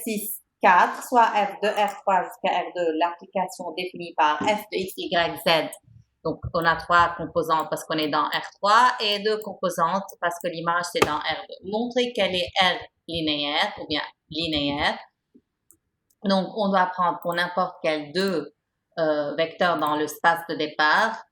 R6, 4, soit F de R3 jusqu'à R2, l'application définie par F de X, Y, Z. Donc, on a 3 composantes parce qu'on est dans R3 et 2 composantes parce que l'image, c'est dans R2. Montrer qu'elle est R linéaire ou bien linéaire. Donc, on doit prendre pour n'importe quel 2 vecteurs dans l'espace de départ.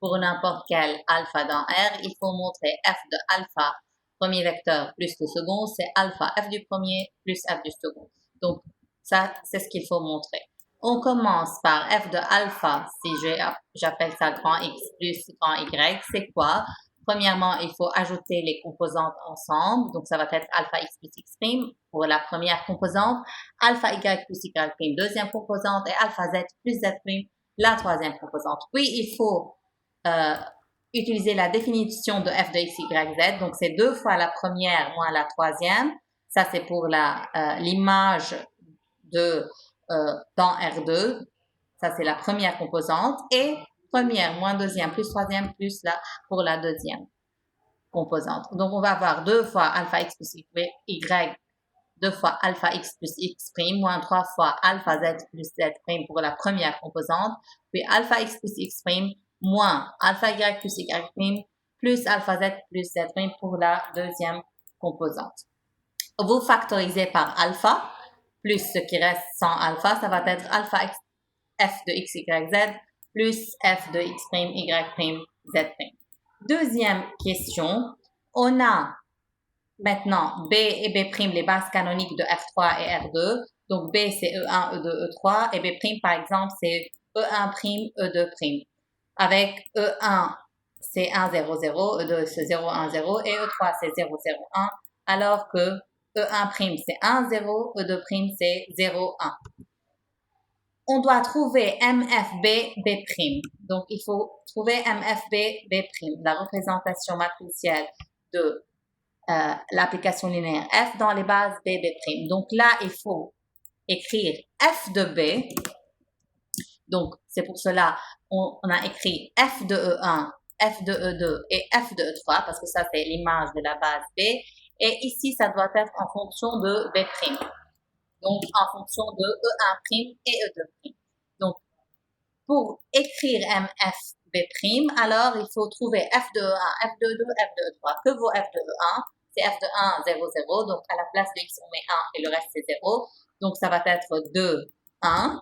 Pour n'importe quel alpha dans R, il faut montrer F de alpha, premier vecteur, plus le second, c'est alpha F du premier plus F du second. Donc, ça, c'est ce qu'il faut montrer. On commence par F de alpha, si j'appelle ça grand X plus grand Y, c'est quoi? Premièrement, il faut ajouter les composantes ensemble, donc ça va être alpha X plus X prime pour la première composante, alpha Y plus Y prime, deuxième composante, et alpha Z plus Z prime, la troisième composante. Puis, il faut utiliser la définition de F de X, Y, Z. Donc, c'est 2 fois la première moins la troisième. Ça, c'est pour l'image de dans R2. Ça, c'est la première composante. Et première moins deuxième plus troisième plus pour la deuxième composante. Donc, on va avoir 2 fois alpha X plus Y, 2 fois alpha X plus X prime, moins 3 fois alpha Z plus Z prime pour la première composante. Puis alpha X plus X prime moins alpha Y plus Y prime plus alpha Z plus Z prime pour la deuxième composante. Vous factorisez par alpha, plus ce qui reste sans alpha, ça va être alpha X, F de X, Y, Z, plus F de X prime, Y prime, Z prime. Deuxième question, on a maintenant B et B', les bases canoniques de R3 et R2. Donc B, c'est E1, E2, E3, et B', par exemple, c'est E1', E2'. Avec E1, c'est 1, 0, 0, E2, c'est 0, 1, 0, et E3, c'est 0, 0, 1, alors que E1', c'est 1, 0, E2', c'est 0, 1. On doit trouver MFB, B'. Donc, il faut trouver MFB, B', la représentation matricielle de l'application linéaire F dans les bases B, B'. Donc là, il faut écrire F de B. Donc, c'est pour cela on a écrit F de E1, F de E2 et F de E3 parce que ça, c'est l'image de la base B. Et ici, ça doit être en fonction de B'. Donc, en fonction de E1' et E2'. Donc, pour écrire MF B', alors il faut trouver F de E1, F de E2, F de E3. Que vaut F de E1? C'est F de 1, 0, 0. Donc, à la place de X, on met 1 et le reste, c'est 0. Donc, ça va être 2, 1.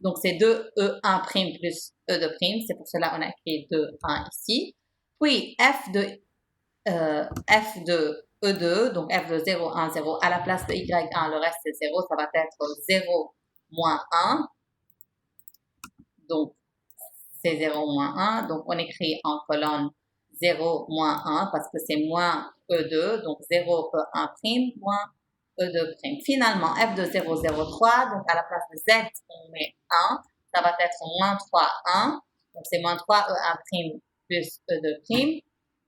Donc, c'est 2 E1' plus E2'. C'est pour cela qu'on a écrit 2, 1 ici. Puis, F de E2, donc F de 0, 1, 0. À la place de Y1, le reste, c'est 0. Ça va être 0, moins 1. Donc, c'est 0, moins 1. Donc, on écrit en colonne 0, moins 1 parce que c'est moins E2. Donc, 0, E1', moins E2'. Finalement, F de 0, 0, 3. Donc, à la place de Z, on met 1. Ça va être moins 3, 1. Donc, c'est moins 3, E1' plus E2'.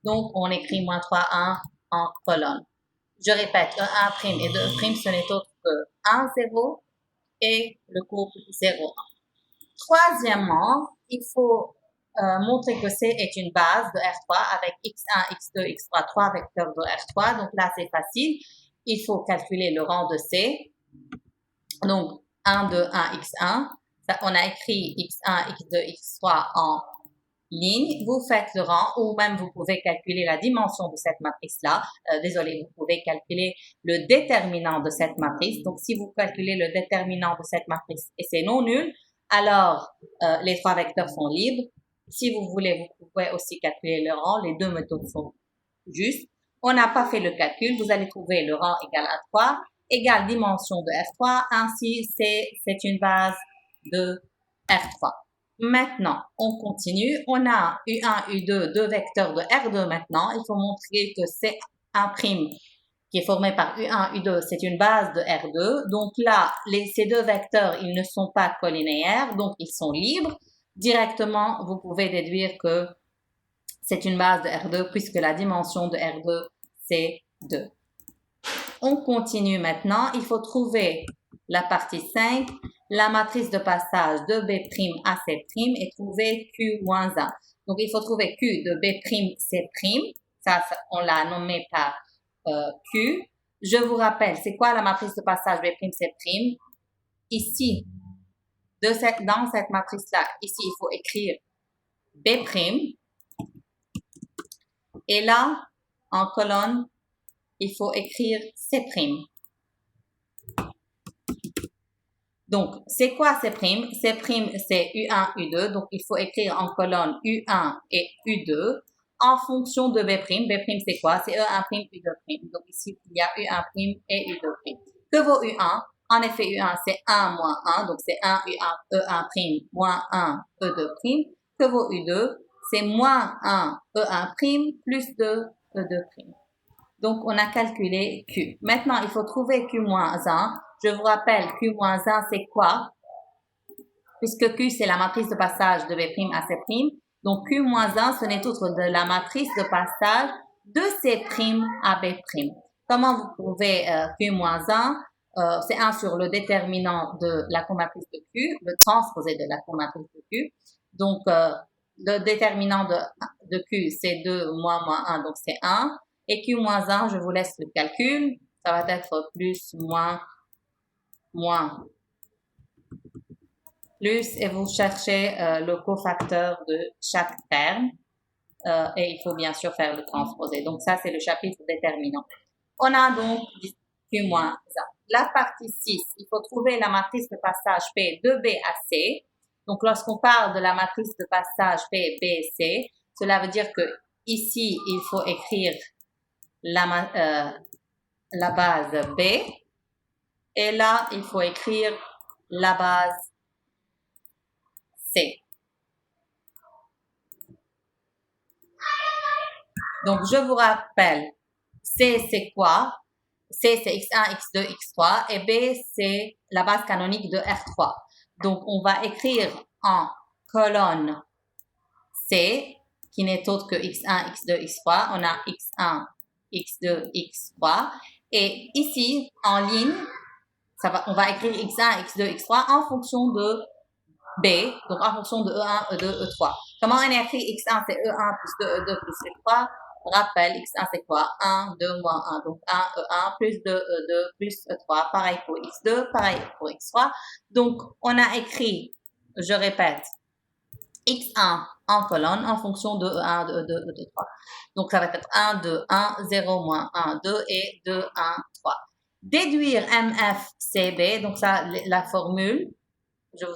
Donc, on écrit moins 3, 1 en colonne. Je répète, E1' et 2', ce n'est autre que 1, 0 et le couple 0, 1. Troisièmement, il faut montrer que C est une base de R3 avec X1, X2, X3, 3 vecteurs de R3. Donc là, c'est facile. Il faut calculer le rang de C. Donc, 1, 2, 1, X1. Ça, on a écrit X1, X2, X3 en ligne. Vous faites le rang ou même vous pouvez calculer la dimension de cette matrice-là. Désolé, vous pouvez calculer le déterminant de cette matrice. Donc, si vous calculez le déterminant de cette matrice et c'est non nul, alors les 3 vecteurs sont libres. Si vous voulez, vous pouvez aussi calculer le rang. Les deux méthodes sont justes. On n'a pas fait le calcul. Vous allez trouver le rang égal à 3, égale dimension de R3. Ainsi, c'est une base de R3. Maintenant, on continue. On a U1, U2, deux vecteurs de R2 maintenant. Il faut montrer que C1' qui est formé par U1, U2, c'est une base de R2. Donc là, ces deux vecteurs, ils ne sont pas collinéaires, donc ils sont libres. Directement, vous pouvez déduire que c'est une base de R2 puisque la dimension de R2, c'est 2. On continue maintenant. Il faut trouver la partie 5, la matrice de passage de B' à C' et trouver Q-1. Donc, il faut trouver Q de B', C'. Ça, on l'a nommé par Q. Je vous rappelle, c'est quoi la matrice de passage B'C'? Ici, dans cette matrice-là, ici, il faut écrire B'. Et là, en colonne, il faut écrire C'. Donc, c'est quoi C'? C', c'est U1, U2. Donc, il faut écrire en colonne U1 et U2 en fonction de B'. B', c'est quoi? C'est E1', U2'. Donc, ici, il y a U1' et U2'. Que vaut U1? En effet, U1, c'est 1 moins 1. Donc, c'est 1 E1' moins 1 E2'. Que vaut U2? C'est moins 1 E1' plus 2 E2'. Donc, on a calculé Q. Maintenant, il faut trouver Q moins 1. Je vous rappelle, Q moins 1, c'est quoi? Puisque Q, c'est la matrice de passage de B' à C'. Donc, Q moins 1, ce n'est autre de la matrice de passage de C' à B'. Comment vous trouvez Q moins 1? C'est 1 sur le déterminant de la comatrice de Q, le transposé de la comatrice de Q. Donc, le déterminant de Q, c'est 2 moins 1, donc c'est 1. Et Q moins 1, je vous laisse le calcul. Ça va être plus, moins, plus, et vous cherchez le cofacteur de chaque terme. Et il faut bien sûr faire le transposé. Donc ça, c'est le chapitre déterminant. On a donc Q moins 1. La partie 6, il faut trouver la matrice de passage P de B à C. Donc lorsqu'on parle de la matrice de passage P, B, C, cela veut dire que ici, il faut écrire la base B. Et là, il faut écrire la base C. Donc, je vous rappelle, C, c'est quoi? C, c'est X1, X2, X3. Et B, c'est la base canonique de R3. Donc, on va écrire en colonne C, qui n'est autre que X1, X2, X3. On a X1, X2, X3. Et ici, en ligne, on va écrire X1, X2, X3 en fonction de B, donc en fonction de E1, E2, E3. Comment on écrit X1, c'est E1 plus 2, E2 plus E3. Rappel, X1, c'est quoi? 1, 2, moins 1. Donc 1, E1 plus 2, E2 plus E3. Pareil pour X2, pareil pour X3. Donc, on a écrit, je répète, X1 en colonne en fonction de E1, de E2, E2, 3. Donc, ça va être 1, 2, 1, 0, moins 1, 2 et 2, 1, 3. Déduire MFCB, donc ça, la formule, je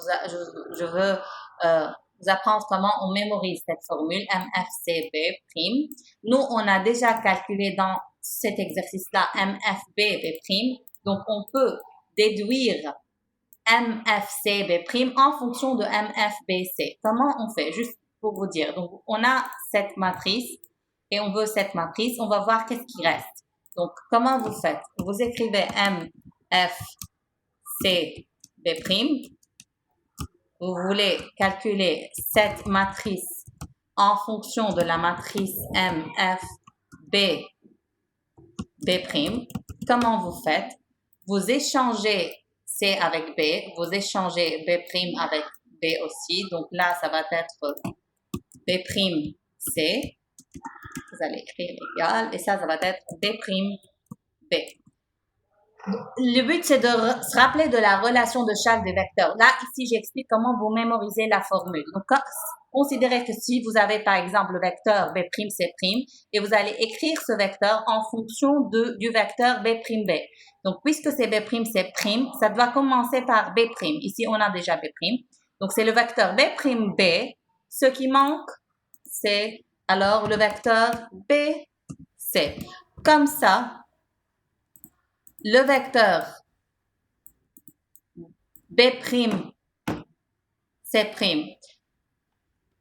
veux vous apprendre comment on mémorise cette formule MFCB'. Nous, on a déjà calculé dans cet exercice-là MFBB'. Donc, on peut déduire MFCB' en fonction de MFBC. Comment on fait? Juste pour vous dire. Donc, on a cette matrice et on veut cette matrice. On va voir qu'est-ce qui reste. Donc, comment vous faites? Vous écrivez MFCB'. Vous voulez calculer cette matrice en fonction de la matrice MFB'. Comment vous faites? Vous échangez C avec B, vous échangez B' avec B aussi. Donc là, ça va être B'C. Vous allez écrire égal et ça va être B'B. Le but, c'est de se rappeler de la relation de chaque des vecteurs. Là, ici, j'explique comment vous mémorisez la formule. Donc, considérez que si vous avez, par exemple, le vecteur B'C', et vous allez écrire ce vecteur en fonction du vecteur B'B. Donc, puisque c'est B'C', ça doit commencer par B'. Ici, on a déjà B'. Donc, c'est le vecteur B'B. Ce qui manque, c'est alors le vecteur BC. Comme ça, le vecteur B'C'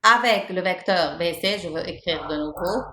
avec le vecteur BC, je veux écrire de nouveau,